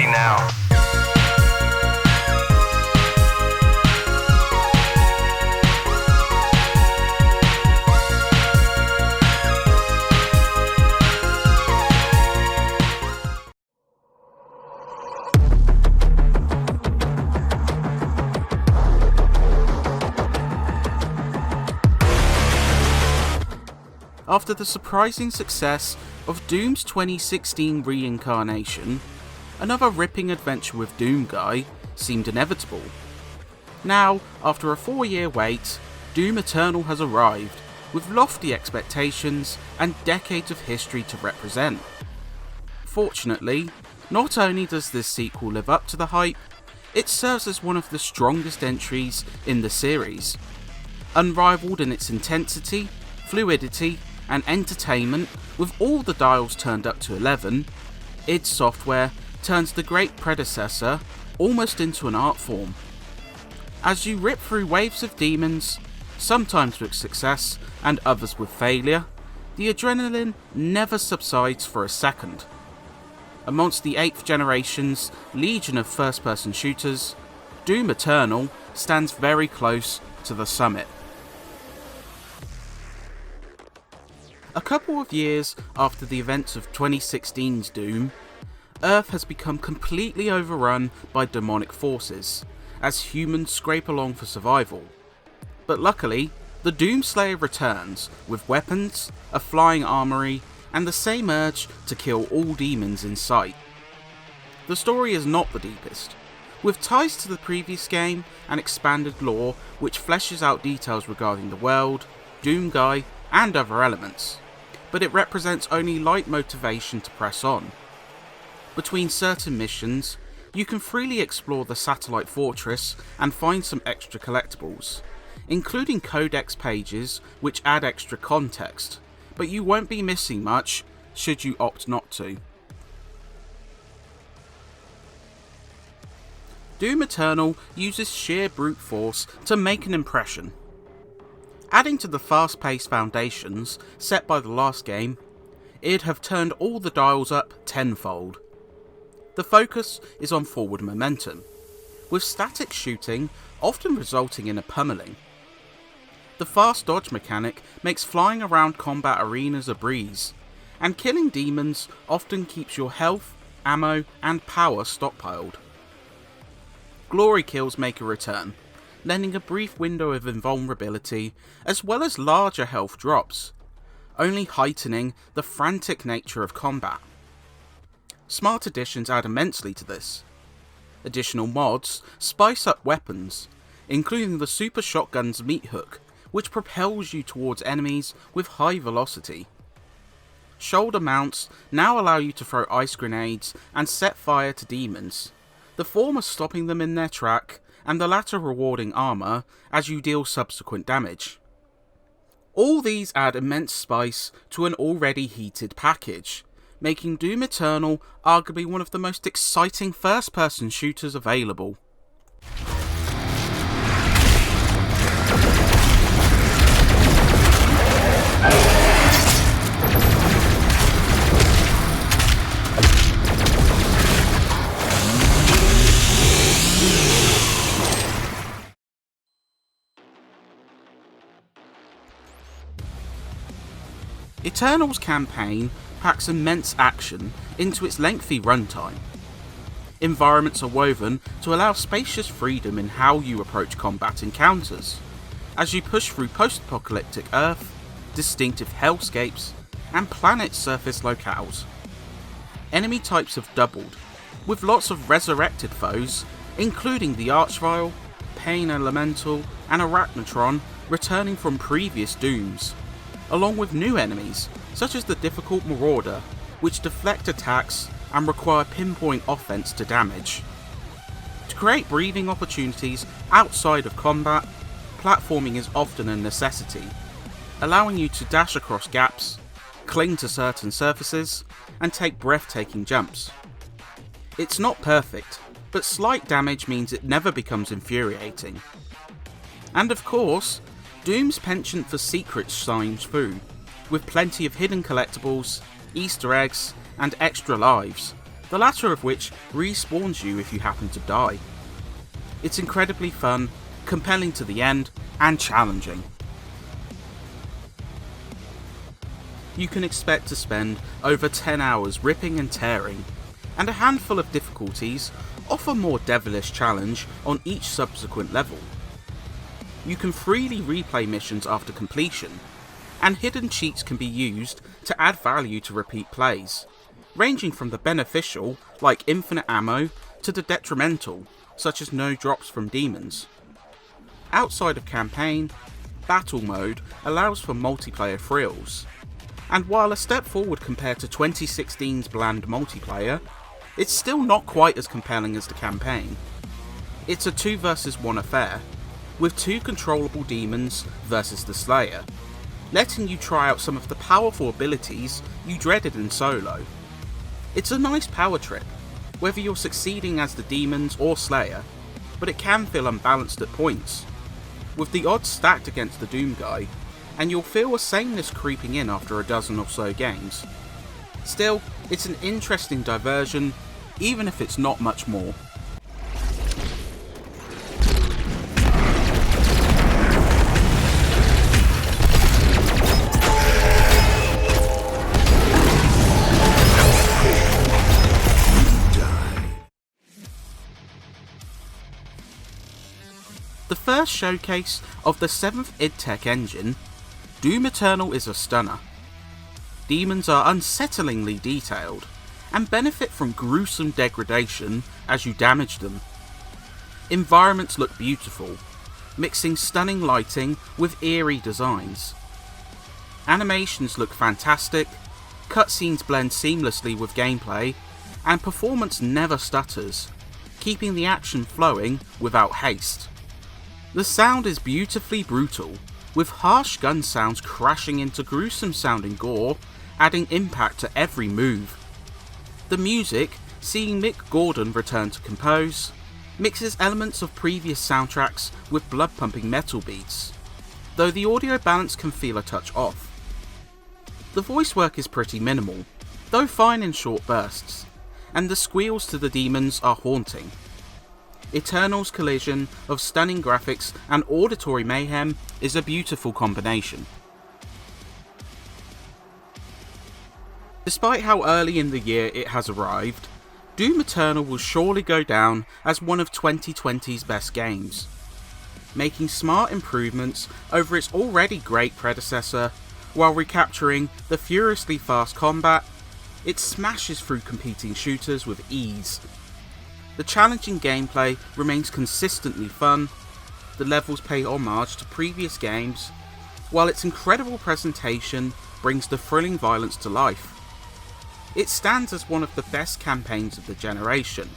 ready now. After the surprising success of Doom's 2016 reincarnation, another ripping adventure with Doomguy seemed inevitable. Now, after a 4-year wait, Doom Eternal has arrived, with lofty expectations and decades of history to represent. Fortunately, not only does this sequel live up to the hype, it serves as one of the strongest entries in the series. Unrivaled in its intensity, fluidity, and entertainment, with all the dials turned up to 11, id Software turns the great predecessor almost into an art form. As you rip through waves of demons, sometimes with success and others with failure, the adrenaline never subsides for a second. Amongst the 8th generation's legion of first-person shooters, Doom Eternal stands very close to the summit. A couple of years after the events of 2016's Doom, Earth has become completely overrun by demonic forces, as humans scrape along for survival. But luckily, the Doomslayer returns with weapons, a flying armory, and the same urge to kill all demons in sight. The story is not the deepest, with ties to the previous game and expanded lore which fleshes out details regarding the world, Doomguy, and other elements, but it represents only light motivation to press on. Between certain missions, you can freely explore the satellite fortress and find some extra collectibles, including codex pages which add extra context, but you won't be missing much should you opt not to. Doom Eternal uses sheer brute force to make an impression. Adding to the fast-paced foundations set by the last game, it'd have turned all the dials up tenfold. The focus is on forward momentum, with static shooting often resulting in a pummeling. The fast dodge mechanic makes flying around combat arenas a breeze, and killing demons often keeps your health, ammo, and power stockpiled. Glory kills make a return, lending a brief window of invulnerability, as well as larger health drops, only heightening the frantic nature of combat. Smart additions add immensely to this. Additional mods spice up weapons, including the Super Shotgun's meat hook, which propels you towards enemies with high velocity. Shoulder mounts now allow you to throw ice grenades and set fire to demons, the former stopping them in their track, and the latter rewarding armour as you deal subsequent damage. All these add immense spice to an already heated package, making Doom Eternal arguably one of the most exciting first-person shooters available. Eternal's campaign packs immense action into its lengthy runtime. Environments are woven to allow spacious freedom in how you approach combat encounters, as you push through post-apocalyptic Earth, distinctive hellscapes, and planet surface locales. Enemy types have doubled, with lots of resurrected foes, including the Archvile, Pain Elemental, and Arachnotron returning from previous Dooms, along with new enemies, such as the difficult Marauder, which deflect attacks and require pinpoint offense to damage. To create breathing opportunities outside of combat, platforming is often a necessity, allowing you to dash across gaps, cling to certain surfaces, and take breathtaking jumps. It's not perfect, but slight damage means it never becomes infuriating. And of course, Doom's penchant for secrets shines through, with plenty of hidden collectibles, Easter eggs, and extra lives, the latter of which respawns you if you happen to die. It's incredibly fun, compelling to the end, and challenging. You can expect to spend over 10 hours ripping and tearing, and a handful of difficulties offer more devilish challenge on each subsequent level. You can freely replay missions after completion, and hidden cheats can be used to add value to repeat plays, ranging from the beneficial, like infinite ammo, to the detrimental, such as no drops from demons. Outside of campaign, battle mode allows for multiplayer thrills, and while a step forward compared to 2016's bland multiplayer, it's still not quite as compelling as the campaign. It's a 2 versus 1 affair, with 2 controllable demons versus the Slayer, letting you try out some of the powerful abilities you dreaded in solo. It's a nice power trip, whether you're succeeding as the demons or Slayer, but it can feel unbalanced at points, with the odds stacked against the Doom guy, and you'll feel a sameness creeping in after a dozen or so games. Still, it's an interesting diversion, even if it's not much more. The first showcase of the 7th id Tech engine, Doom Eternal is a stunner. Demons are unsettlingly detailed, and benefit from gruesome degradation as you damage them. Environments look beautiful, mixing stunning lighting with eerie designs. Animations look fantastic, cutscenes blend seamlessly with gameplay, and performance never stutters, keeping the action flowing without haste. The sound is beautifully brutal, with harsh gun sounds crashing into gruesome sounding gore, adding impact to every move. The music, seeing Mick Gordon return to compose, mixes elements of previous soundtracks with blood-pumping metal beats, though the audio balance can feel a touch off. The voice work is pretty minimal, though fine in short bursts, and the squeals to the demons are haunting. Eternal's collision of stunning graphics and auditory mayhem is a beautiful combination. Despite how early in the year it has arrived, Doom Eternal will surely go down as one of 2020's best games. Making smart improvements over its already great predecessor, while recapturing the furiously fast combat, it smashes through competing shooters with ease. The challenging gameplay remains consistently fun, the levels pay homage to previous games, while its incredible presentation brings the thrilling violence to life. It stands as one of the best campaigns of the generation,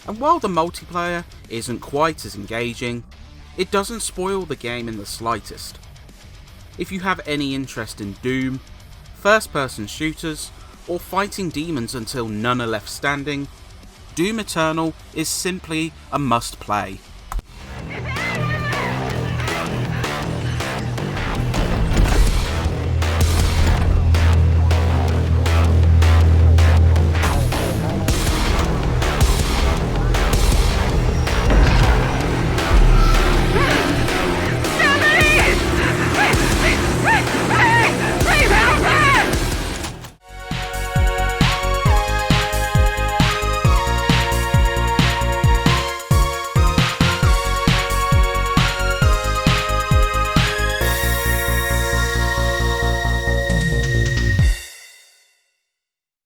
and while the multiplayer isn't quite as engaging, it doesn't spoil the game in the slightest. If you have any interest in Doom, first-person shooters, or fighting demons until none are left standing, Doom Eternal is simply a must-play.